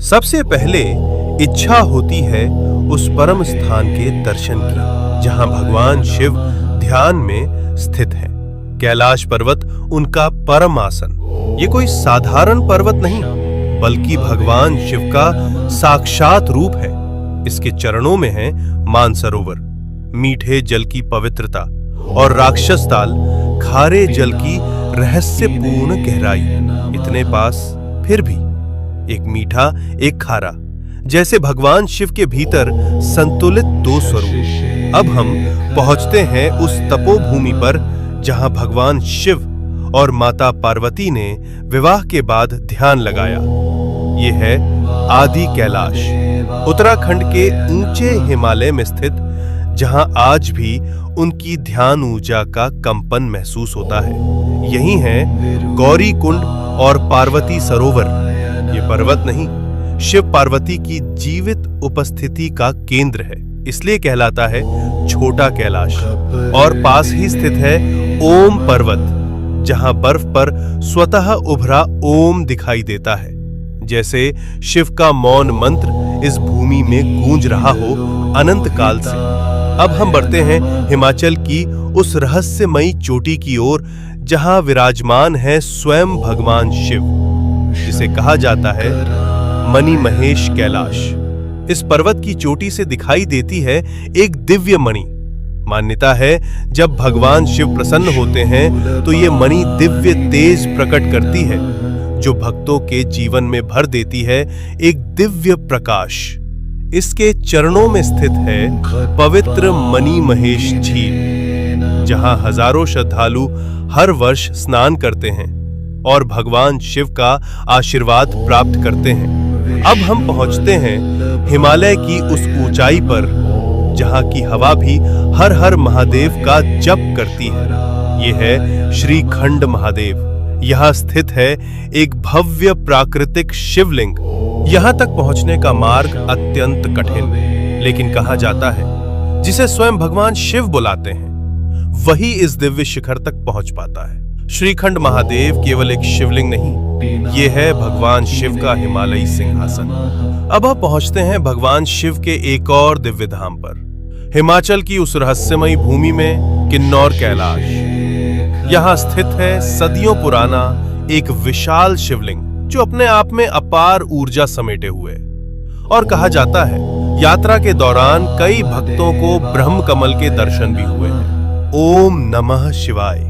सबसे पहले इच्छा होती है उस परम स्थान के दर्शन की जहां भगवान शिव ध्यान में स्थित है। कैलाश पर्वत उनका परम आसन। ये कोई साधारण पर्वत नहीं बल्कि भगवान शिव का साक्षात रूप है। इसके चरणों में है मानसरोवर, मीठे जल की पवित्रता, और राक्षस ताल, खारे जल की रहस्यपूर्ण गहराई। इतने पास फिर भी एक मीठा एक खारा, जैसे भगवान शिव के भीतर संतुलित दो स्वरूप। अब हम पहुंचते हैं उस तपोभूमि पर जहां भगवान शिव और माता पार्वती ने विवाह के बाद ध्यान लगाया। ये है आदि कैलाश, उत्तराखंड के ऊंचे हिमालय में स्थित, जहां आज भी उनकी ध्यान ऊर्जा का कंपन महसूस होता है। यही है गौरी कुंड और पार्वती सरोवर। ये पर्वत नहीं, शिव पार्वती की जीवित उपस्थिति का केंद्र है, इसलिए कहलाता है छोटा कैलाश। और पास ही स्थित है ओम पर्वत, जहां बर्फ पर स्वतः उभरा ओम दिखाई देता है, जैसे शिव का मौन मंत्र इस भूमि में गूंज रहा हो अनंत काल से। अब हम बढ़ते हैं हिमाचल की उस रहस्यमयी चोटी की ओर जहां विराजमान है स्वयं भगवान शिव, जिसे कहा जाता है मणि महेश कैलाश। इस पर्वत की चोटी से दिखाई देती है एक दिव्य मणि। मान्यता है जब भगवान शिव प्रसन्न होते हैं तो ये मणि दिव्य तेज प्रकट करती है, जो भक्तों के जीवन में भर देती है एक दिव्य प्रकाश। इसके चरणों में स्थित है पवित्र मणि महेश झील, जहां हजारों श्रद्धालु हर वर्ष स्नान करते हैं और भगवान शिव का आशीर्वाद प्राप्त करते हैं। अब हम पहुंचते हैं हिमालय की उस ऊंचाई पर जहां की हवा भी हर हर महादेव का जप करती है। यह है श्रीखंड महादेव। यहाँ स्थित है एक भव्य प्राकृतिक शिवलिंग। यहाँ तक पहुंचने का मार्ग अत्यंत कठिन, लेकिन कहा जाता है जिसे स्वयं भगवान शिव बुलाते हैं वही इस दिव्य शिखर तक पहुंच पाता है। श्रीखंड महादेव केवल एक शिवलिंग नहीं, ये है भगवान शिव का हिमालयी सिंहासन। अब हम पहुंचते हैं भगवान शिव के एक और दिव्य धाम पर, हिमाचल की उस रहस्यमयी भूमि में किन्नौर कैलाश। यहाँ स्थित है सदियों पुराना एक विशाल शिवलिंग, जो अपने आप में अपार ऊर्जा समेटे हुए। और कहा जाता है यात्रा के दौरान कई भक्तों को ब्रह्म कमल के दर्शन भी हुए हैं। ओम नमः शिवाय।